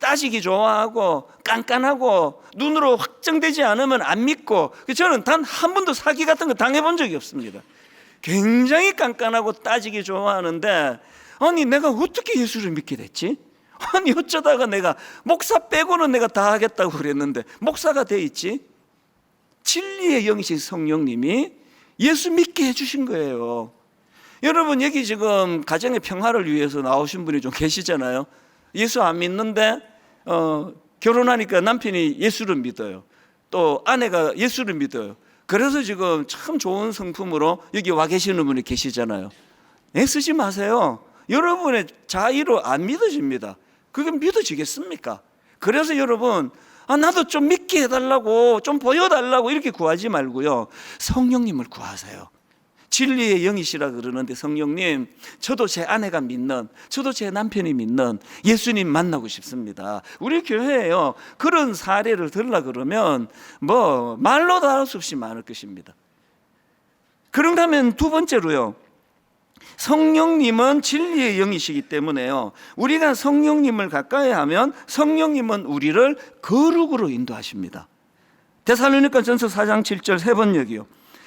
따지기 좋아하고 깐깐하고 눈으로 확정되지 않으면 안 믿고, 저는 단 한 번도 사기 같은 거 당해본 적이 없습니다. 굉장히 깐깐하고 따지기 좋아하는데, 아니 내가 어떻게 예수를 믿게 됐지? 아니 어쩌다가 내가 목사 빼고는 내가 다 하겠다고 그랬는데 목사가 돼 있지? 진리의 영이신 성령님이 예수 믿게 해주신 거예요. 여러분, 여기 지금 가정의 평화를 위해서 나오신 분이 좀 계시잖아요. 예수 안 믿는데 결혼하니까 남편이 예수를 믿어요. 또 아내가 예수를 믿어요. 그래서 지금 참 좋은 성품으로 여기 와 계시는 분이 계시잖아요. 애쓰지 마세요. 여러분의 자의로 안 믿어집니다. 그게 믿어지겠습니까? 그래서 여러분, 나도 좀 믿게 해달라고, 좀 보여달라고 이렇게 구하지 말고요, 성령님을 구하세요. 진리의 영이시라 그러는데, 성령님, 저도 제 아내가 믿는, 저도 제 남편이 믿는 예수님 만나고 싶습니다. 우리 교회에요, 그런 사례를 들으려 그러면 뭐 말로 다 할 수 없이 많을 것입니다. 그런다면 두 번째로요, 성령님은 진리의 영이시기 때문에요, 우리가 성령님을 가까이 하면 성령님은 우리를 거룩으로 인도하십니다. 데살로니가전서 4장 7절 세 번역이요.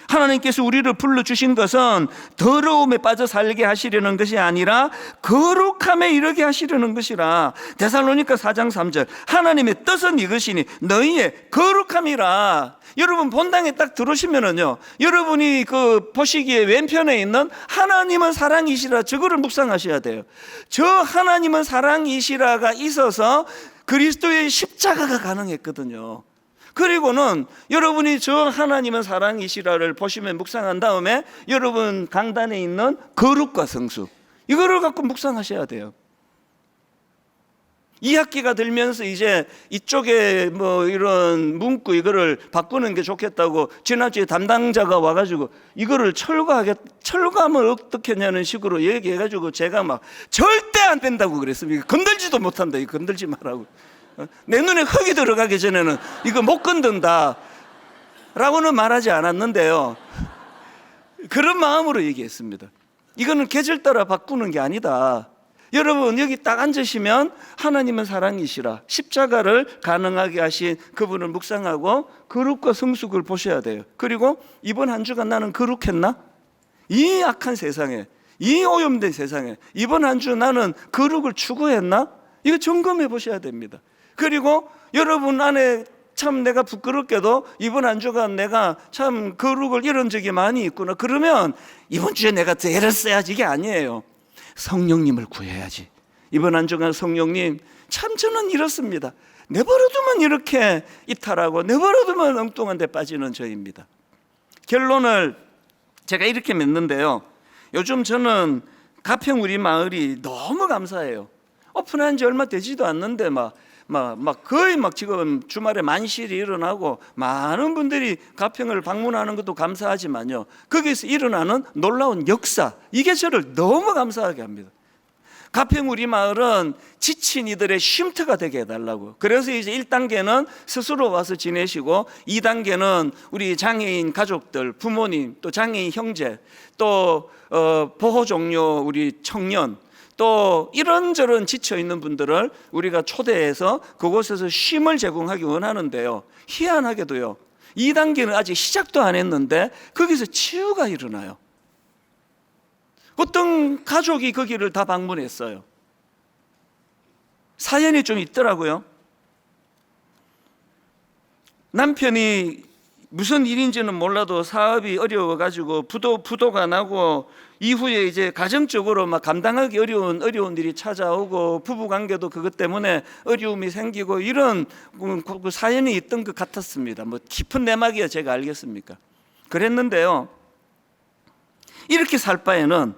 하나님께서 우리를 불러주신 것은 더러움에 빠져 살게 하시려는 것이 아니라 거룩함에 이르게 하시려는 것이라. 데살로니가 4장 3절 하나님의 뜻은 이것이니 너희의 거룩함이라. 여러분 본당에 딱 들어오시면은요, 여러분이 그 보시기에 왼편에 있는 하나님은 사랑이시라, 저거를 묵상하셔야 돼요. 저 하나님은 사랑이시라가 있어서 그리스도의 십자가가 가능했거든요. 그리고는 여러분이 저 하나님은 사랑이시라를 보시면 묵상한 다음에 여러분 강단에 있는 거룩과 성수, 이거를 갖고 묵상하셔야 돼요. 2학기가 들면서 이제 이쪽에 뭐 이런 문구 이거를 바꾸는 게 좋겠다고 지난주에 담당자가 와가지고 이거를 철거하면 어떻게 하냐는 식으로 얘기해가지고 제가 막 절대 안 된다고 그랬습니다. 건들지도 못한다, 이거 건들지 말라고. 내 눈에 흙이 들어가기 전에는 이거 못 건든다 라고는 말하지 않았는데요, 그런 마음으로 얘기했습니다. 이거는 계절 따라 바꾸는 게 아니다. 여러분 여기 딱 앉으시면 하나님은 사랑이시라, 십자가를 가능하게 하신 그분을 묵상하고 거룩과 성숙을 보셔야 돼요. 그리고 이번 한 주간 나는 거룩했나? 이 악한 세상에, 이 오염된 세상에 이번 한 주 나는 거룩을 추구했나? 이거 점검해 보셔야 됩니다. 그리고 여러분 안에 참 내가 부끄럽게도 이번 한 주간 내가 참 거룩을 잃은 적이 많이 있구나, 그러면 이번 주에 내가 더 애를 써야지, 이게 아니에요. 성령님을 구해야지. 이번 한 주간 성령님, 참 저는 이렇습니다. 내버려두면 이렇게 이탈하고 내버려두면 엉뚱한 데 빠지는 저입니다. 결론을 제가 이렇게 맺는데요, 요즘 저는 가평 우리 마을이 너무 감사해요. 오픈한 지 얼마 되지도 않는데 거의 지금 주말에 만실이 일어나고 많은 분들이 가평을 방문하는 것도 감사하지만요, 거기서 일어나는 놀라운 역사, 이게 저를 너무 감사하게 합니다. 가평 우리 마을은 지친 이들의 쉼터가 되게 해달라고. 그래서 이제 1단계는 스스로 와서 지내시고, 2단계는 우리 장애인 가족들, 부모님, 또 장애인 형제, 또 보호 종료 우리 청년, 또 이런저런 지쳐있는 분들을 우리가 초대해서 그곳에서 쉼을 제공하기 원하는데요, 희한하게도요 2단계는 아직 시작도 안 했는데 거기서 치유가 일어나요. 어떤 가족이 거기를 다 방문했어요. 사연이 좀 있더라고요. 남편이 무슨 일인지는 몰라도 사업이 어려워가지고 부도가 나고, 이후에 이제 가정적으로 감당하기 어려운 일이 찾아오고, 부부관계도 그것 때문에 어려움이 생기고, 이런 그 사연이 있던 것 같았습니다. 깊은 내막이야 제가 알겠습니까? 그랬는데요, 이렇게 살 바에는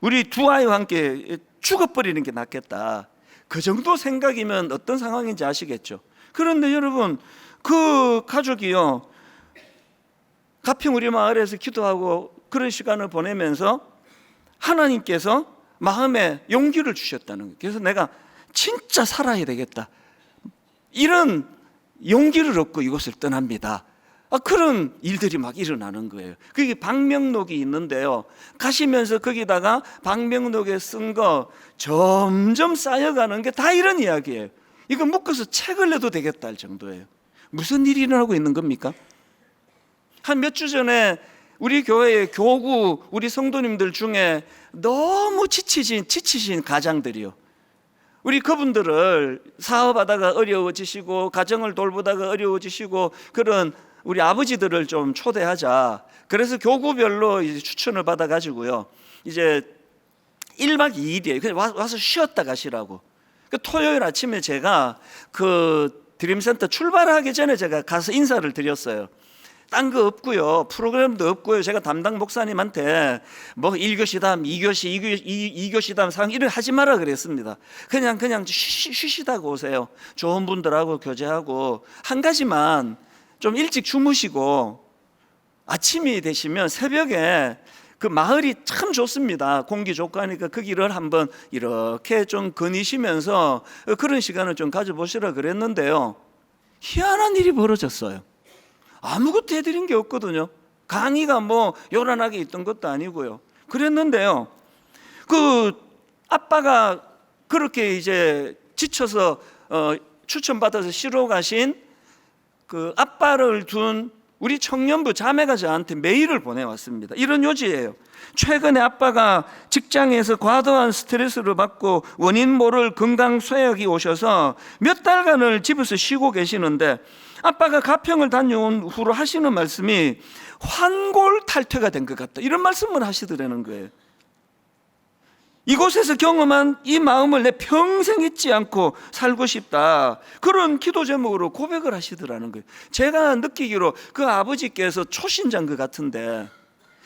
우리 두 아이와 함께 죽어버리는 게 낫겠다, 그 정도 생각이면 어떤 상황인지 아시겠죠? 그런데 여러분, 그 가족이요 가평 우리 마을에서 기도하고 그런 시간을 보내면서 하나님께서 마음에 용기를 주셨다는 거예요. 그래서 내가 진짜 살아야 되겠다, 이런 용기를 얻고 이곳을 떠납니다. 그런 일들이 일어나는 거예요. 그게 방명록이 있는데요, 가시면서 거기다가 방명록에 쓴 거 점점 쌓여가는 게 다 이런 이야기예요. 이거 묶어서 책을 내도 되겠다 할 정도예요. 무슨 일이 일어나고 있는 겁니까? 한 몇 주 전에 우리 교회의 교구 우리 성도님들 중에 너무 지치신 가장들이요, 우리 그분들을 사업하다가 어려워지시고 가정을 돌보다가 어려워지시고 그런 우리 아버지들을 좀 초대하자. 그래서 교구별로 이제 추천을 받아가지고요, 이제 1박 2일이에요. 그냥 와서 쉬었다 가시라고. 토요일 아침에 제가 그 드림센터 출발하기 전에 제가 가서 인사를 드렸어요. 딴 거 없고요, 프로그램도 없고요, 제가 담당 목사님한테 1교시담, 2교시담 상황 이런 하지 마라 그랬습니다. 그냥 쉬시다고 오세요. 좋은 분들하고 교제하고, 한 가지만 좀 일찍 주무시고 아침이 되시면 새벽에 그 마을이 참 좋습니다. 공기 좋고 하니까 그 길을 한번 이렇게 좀 거니시면서 그런 시간을 좀 가져보시라 그랬는데요, 희한한 일이 벌어졌어요. 아무것도 해드린 게 없거든요. 강의가 뭐 요란하게 있던 것도 아니고요. 그랬는데요, 그 아빠가 그렇게 이제 지쳐서 추천받아서 쉬러 가신 그 아빠를 둔 우리 청년부 자매가 저한테 메일을 보내왔습니다. 이런 요지예요. 최근에 아빠가 직장에서 과도한 스트레스를 받고 원인 모를 건강 쇠약이 오셔서 몇 달간을 집에서 쉬고 계시는데, 아빠가 가평을 다녀온 후로 하시는 말씀이 환골탈퇴가 된 것 같다, 이런 말씀을 하시더라는 거예요. 이곳에서 경험한 이 마음을 내 평생 잊지 않고 살고 싶다, 그런 기도 제목으로 고백을 하시더라는 거예요. 제가 느끼기로 그 아버지께서 초신자인 것 같은데,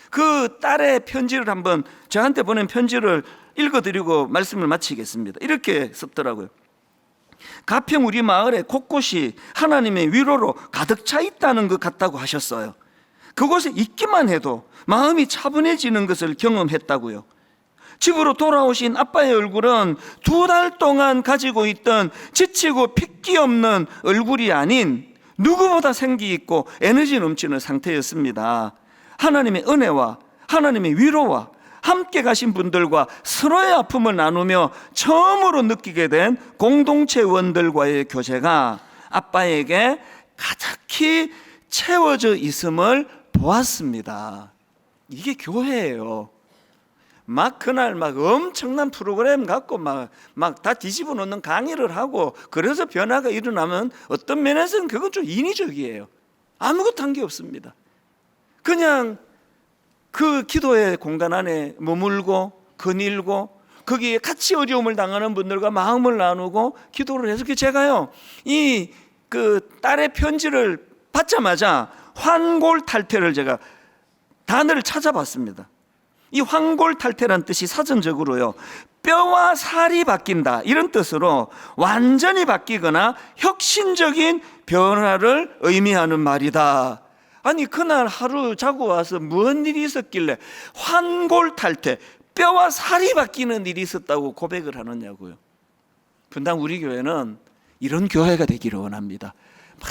그 딸의 편지를 한번, 저한테 보낸 편지를 읽어드리고 말씀을 마치겠습니다. 이렇게 썼더라고요. 가평 우리 마을의 곳곳이 하나님의 위로로 가득 차 있다는 것 같다고 하셨어요. 그곳에 있기만 해도 마음이 차분해지는 것을 경험했다고요. 집으로 돌아오신 아빠의 얼굴은 2달 동안 가지고 있던 지치고 핏기 없는 얼굴이 아닌 누구보다 생기 있고 에너지 넘치는 상태였습니다. 하나님의 은혜와 하나님의 위로와 함께 가신 분들과 서로의 아픔을 나누며 처음으로 느끼게 된 공동체원들과의 교제가 아빠에게 가득히 채워져 있음을 보았습니다. 이게 교회예요. 막 그날 막 엄청난 프로그램 갖고 막 다 뒤집어 놓는 강의를 하고, 그래서 변화가 일어나면 어떤 면에서는 그건 좀 인위적이에요. 아무것도 한 게 없습니다. 그냥 그 기도의 공간 안에 머물고 거닐고 거기에 같이 어려움을 당하는 분들과 마음을 나누고 기도를 해서, 제가요 이 그 딸의 편지를 받자마자 환골탈퇴를 제가 단어를 찾아봤습니다. 이 환골탈퇴란 뜻이 사전적으로요, 뼈와 살이 바뀐다, 이런 뜻으로 완전히 바뀌거나 혁신적인 변화를 의미하는 말이다. 아니, 그날 하루 자고 와서 무슨 일이 있었길래 환골탈퇴, 뼈와 살이 바뀌는 일이 있었다고 고백을 하느냐고요. 분당 우리 교회는 이런 교회가 되기를 원합니다. 막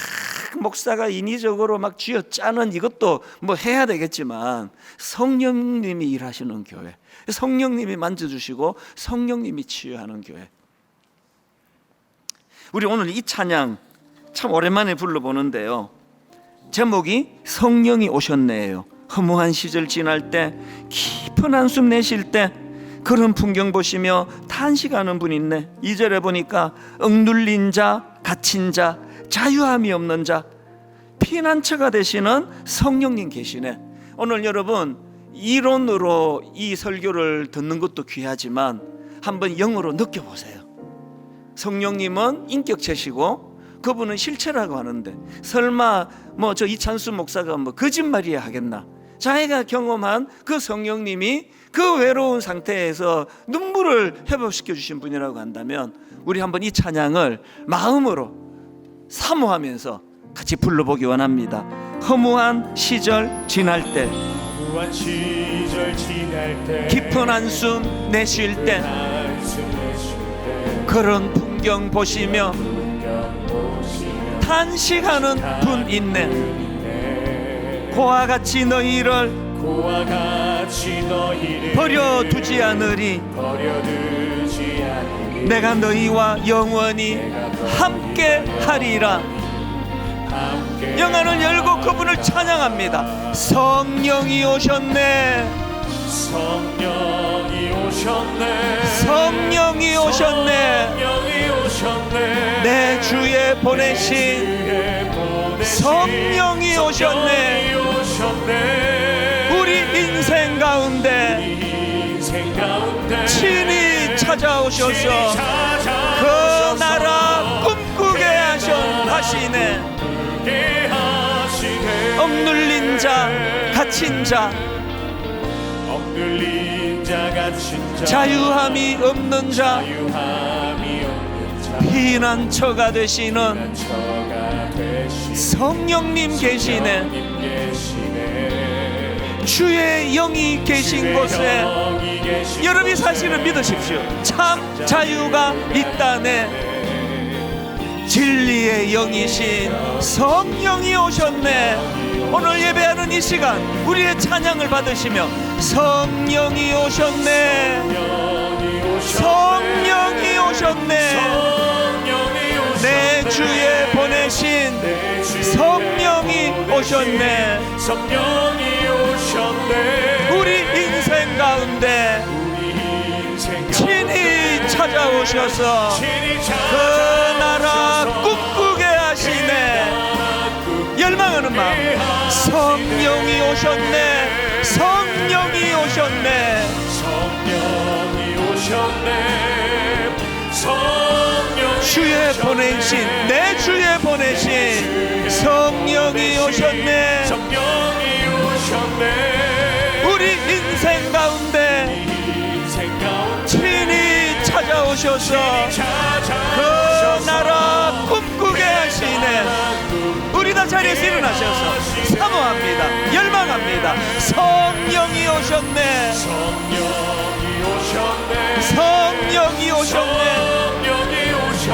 목사가 인위적으로 막 쥐어짜는 이것도 뭐 해야 되겠지만, 성령님이 일하시는 교회, 성령님이 만져주시고 성령님이 치유하는 교회. 우리 오늘 이 찬양 참 오랜만에 불러보는데요, 제목이 성령이 오셨네요. 허무한 시절 지날 때, 깊은 한숨 내쉴 때 그런 풍경 보시며 탄식하는 분 있네. 2절에 보니까 억눌린 자, 갇힌 자, 자유함이 없는 자, 피난처가 되시는 성령님 계시네. 오늘 여러분, 이론으로 이 설교를 듣는 것도 귀하지만 한번 영으로 느껴보세요. 성령님은 인격체시고 그분은 실체라고 하는데, 설마 뭐 저 이찬수 목사가 뭐 거짓말이야 하겠나? 자기가 경험한 그 성령님이 그 외로운 상태에서 눈물을 회복시켜 주신 분이라고 한다면, 우리 한번 이 찬양을 마음으로 사모하면서 같이 불러보기 원합니다. 허무한 시절 지날 때, 깊은 한숨 내쉴 때, 그런 풍경 보시며 탄식하는 분 있네. 고와 같이 너희를 버려두지 않으리. 내가 너희와 영원히 함께 하리라. 영안을 열고 그분을 찬양합니다. 성령이 오셨네. 성령이 오셨네. 성령이 오셨네. 내 주에 보내신 성령이 오셨네. 우리 인생 가운데 친히 찾아오셔서 그 나라 꿈꾸게 하시네. 억눌린 자, 갇힌 자, 자유함이 없는 자, 피난처가 되시는 성령님 계시네. 주의 영이 계신 곳에 여러분이 사실은 믿으십시오. 참 자유가 있다네. 진리의 영이신 성령이 오셨네. 오늘 예배하는 이 시간 우리의 찬양을 받으시며 성령이 오셨네. 성령이 오셨네. 내 주에 보내신 성령이 오셨네. 성령이 오셨네. 우리 인생 가운데 친히 찾아오셔서 그 나라 꿈꾸게 하시네. 열망하는 마음. 성령이 오셨네. 성령이 오셨네. 성령이 오셨네. 주에 보내신 내 주에 보내신 성령이 오셨네. 성령이 오셨네. 우리 인생 가운데 친히 찾아오셔서 그 나라 꿈꾸게 하시네. 우리 다 자리에서 일어나셔서 사모합니다. 열망합니다. 성령이 오셨네. 성령이 오셨네.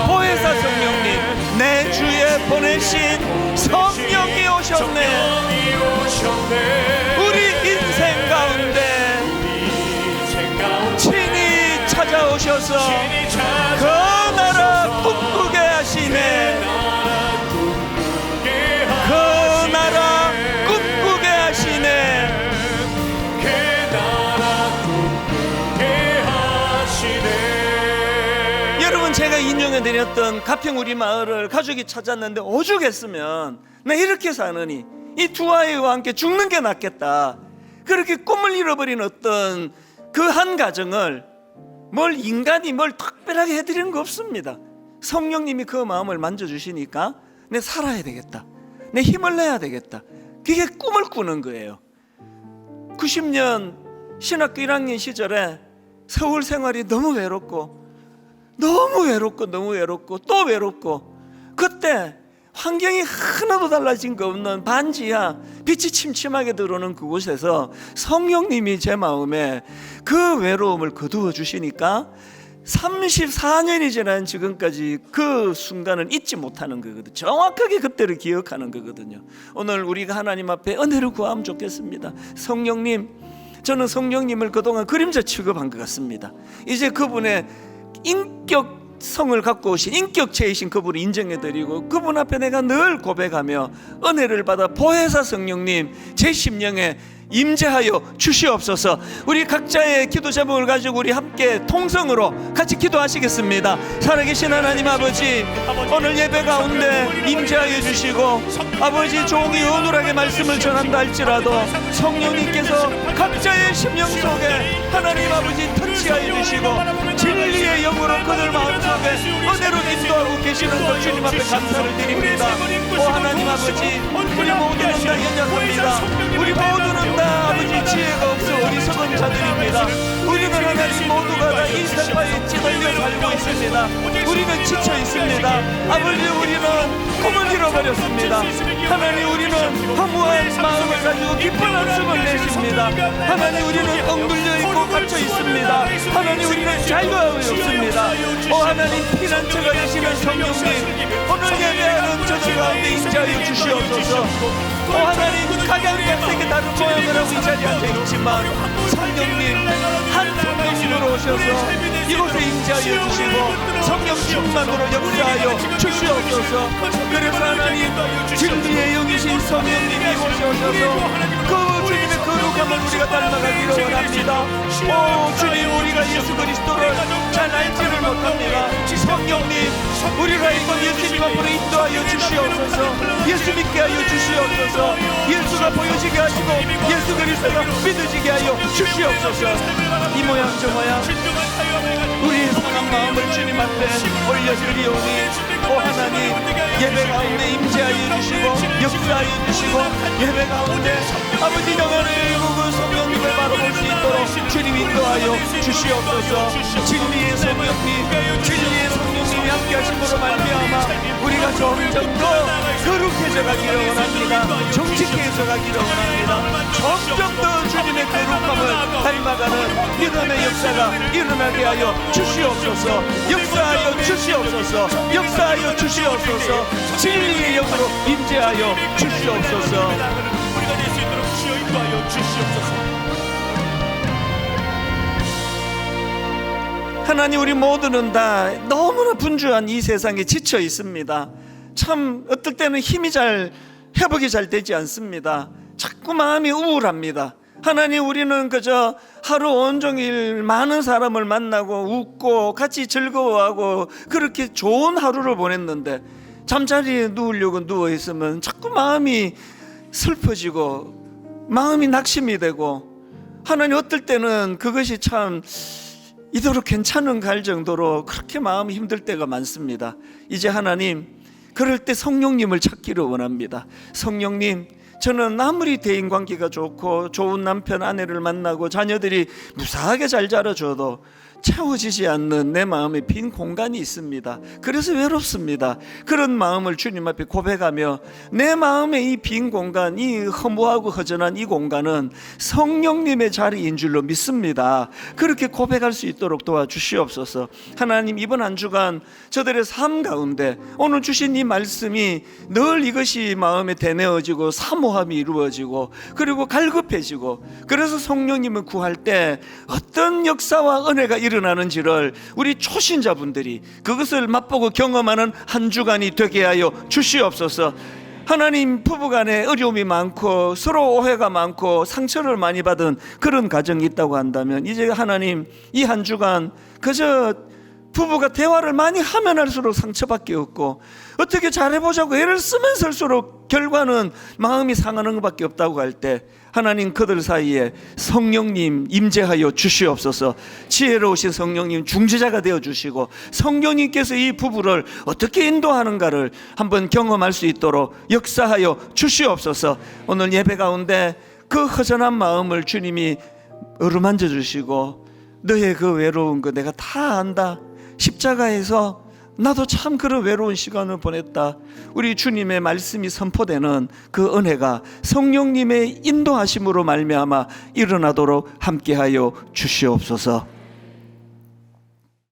보혜사 성령님, 내 주에 보내신 성령이 오셨네. 우리 인생 가운데 친히 찾아오셔서 그 나라 꿈꾸게 하시네. 그 나라 꿈꾸게 하시네. 여러분, 제가 인용해드렸던 가평 우리 마을을 가족이 찾았는데 오죽했으면 나 이렇게 사느니 이 두 아이와 함께 죽는 게 낫겠다, 그렇게 꿈을 잃어버린 어떤 그 한 가정을 뭘 인간이 뭘 특별하게 해드리는 거 없습니다. 성령님이 그 마음을 만져주시니까 내 살아야 되겠다, 내 힘을 내야 되겠다, 그게 꿈을 꾸는 거예요. 90년 신학교 1학년 시절에 서울 생활이 너무 외롭고 또 외롭고, 그때 환경이 하나도 달라진 거 없는 반지하 빛이 침침하게 들어오는 그곳에서 성령님이 제 마음에 그 외로움을 거두어 주시니까 34년이 지난 지금까지 그 순간을 잊지 못하는 거거든요. 정확하게 그때를 기억하는 거거든요. 오늘 우리가 하나님 앞에 은혜를 구하면 좋겠습니다. 성령님, 저는 성령님을 그동안 그림자 취급한 것 같습니다. 이제 그분의 인격성을 갖고 오신 인격체이신 그분을 인정해드리고 그분 앞에 내가 늘 고백하며 은혜를 받아 보혜사 성령님 제 심령에 임재하여 주시옵소서. 우리 각자의 기도 제목을 가지고 우리 함께 통성으로 같이 기도하시겠습니다. 살아계신 하나님 아버지, 오늘 예배 가운데 임재하여 주시고 아버지 종이 은밀하게 말씀을 전한다 할지라도 성령님께서 각자의 심령 속에 하나님 아버지 터치하여 주시고 진리의 영으로 그들 마음속에 은혜로 인도하고 계시는 것 주님 앞에 감사를 드립니다. 오 하나님 아버지, 우리 모두는 다 연약합니다. 우리 모두는 다 아버지 지혜가 없어 어리석은 자들입니다. 우리는 하나님 모두가 다 이 세상에 찌들려 살고 있습니다. 우리는 지쳐 있습니다. 아버지, 우리는 꿈을 잃어버렸습니다. 하나님, 우리는 허무한 마음을 가지고 기쁜 한숨을 내십니다. 하나님, 우리는 엉눌려 있고 갇혀 있습니다. 하나님, 우리는 자유가 없습니다. 오 하나님, 피난처가 되시는 성령님, 오늘 예배하는 저들 가운데 임재하여 주시옵소서. 오 하나님, 각양각색의 다른 모양을 하고 이 자리에 앉아있지만 성령님, 한 성령님으로 오셔서 이곳에 임재하여 주시고 성령 충만으로 역사하여 주시옵소서. 그래서 하나님, 진리의 영이신 성령님이 이곳에 오셔서 그 주님의 거룩함을 우리가 닮아가기를 원합니다. 오 주님, 우리가 예수 그리스도를 잘 알지를 못합니다. 성령님, 우리가 이곳 예수님 앞으로 인도하여 주시옵소서. 예수 믿게 하여 주시옵소서. 예수가 보여지게 하시고 예수 그리스도가 믿어지게 하여 주시옵소서. 이 모양 저 모양 우리의 상한 마음을 주님 앞에 올려드리오니 오 하나님, 예배 가운데 임재하여 주시고 역사하여 주시고 예배 가운데 아버지 영원의 일국은 성령님을 바라볼 수 있도록 주님 인도하여 주시옵소서. 진리의 성령님, 진리의 성령님이 함께 하심으로 말미암아 우리가 점점 더 거룩해 세워져 가기를 원합니다. 정직해서 가기를 원합니다. 점점 더 주님의 거룩함을 닮아가는 믿음의 역사가 일어나게 하여 주시옵소서. 역사하여 주시옵소서. 역사하여 주시옵소서. 진리의 영으로 임재하여 주시옵소서. 우리가 될 수 있도록 주여 인도하여 주시옵소서. 하나님, 우리 모두는 다 너무나 분주한 이 세상에 지쳐 있습니다. 참 어떨 때는 힘이 회복이 잘 되지 않습니다. 자꾸 마음이 우울합니다. 하나님, 우리는 그저 하루 온종일 많은 사람을 만나고 웃고 같이 즐거워하고 그렇게 좋은 하루를 보냈는데 잠자리에 누우려고 누워있으면 자꾸 마음이 슬퍼지고 마음이 낙심이 되고, 하나님, 어떨 때는 그것이 참 이대로 괜찮은가 할 정도로 그렇게 마음이 힘들 때가 많습니다. 이제 하나님, 그럴 때 성령님을 찾기를 원합니다. 성령님, 저는 아무리 대인관계가 좋고 좋은 남편 아내를 만나고 자녀들이 무사하게 잘 자라줘도 채워지지 않는 내 마음에 빈 공간이 있습니다. 그래서 외롭습니다. 그런 마음을 주님 앞에 고백하며 내 마음의 이 빈 공간, 이 허무하고 허전한 이 공간은 성령님의 자리인 줄로 믿습니다. 그렇게 고백할 수 있도록 도와주시옵소서. 하나님, 이번 한 주간 저들의 삶 가운데 오늘 주신 이 말씀이 늘 이것이 마음에 대내어지고 사모함이 이루어지고 그리고 갈급해지고, 그래서 성령님을 구할 때 어떤 역사와 은혜가 일어나는지를 우리 초신자분들이 그것을 맛보고 경험하는 한 주간이 되게 하여 주시옵소서. 하나님, 부부간에 어려움이 많고 서로 오해가 많고 상처를 많이 받은 그런 가정이 있다고 한다면 이제 하나님, 이 한 주간 그저 부부가 대화를 많이 하면 할수록 상처밖에 없고 어떻게 잘해보자고 애를 쓰면 쓸수록 결과는 마음이 상하는 것밖에 없다고 할 때 하나님, 그들 사이에 성령님 임재하여 주시옵소서. 지혜로우신 성령님 중재자가 되어주시고 성령님께서 이 부부를 어떻게 인도하는가를 한번 경험할 수 있도록 역사하여 주시옵소서. 오늘 예배 가운데 그 허전한 마음을 주님이 어루만져 주시고 너의 그 외로운 거 내가 다 안다. 십자가에서 나도 참 그런 외로운 시간을 보냈다. 우리 주님의 말씀이 선포되는 그 은혜가 성령님의 인도하심으로 말미암아 일어나도록 함께하여 주시옵소서.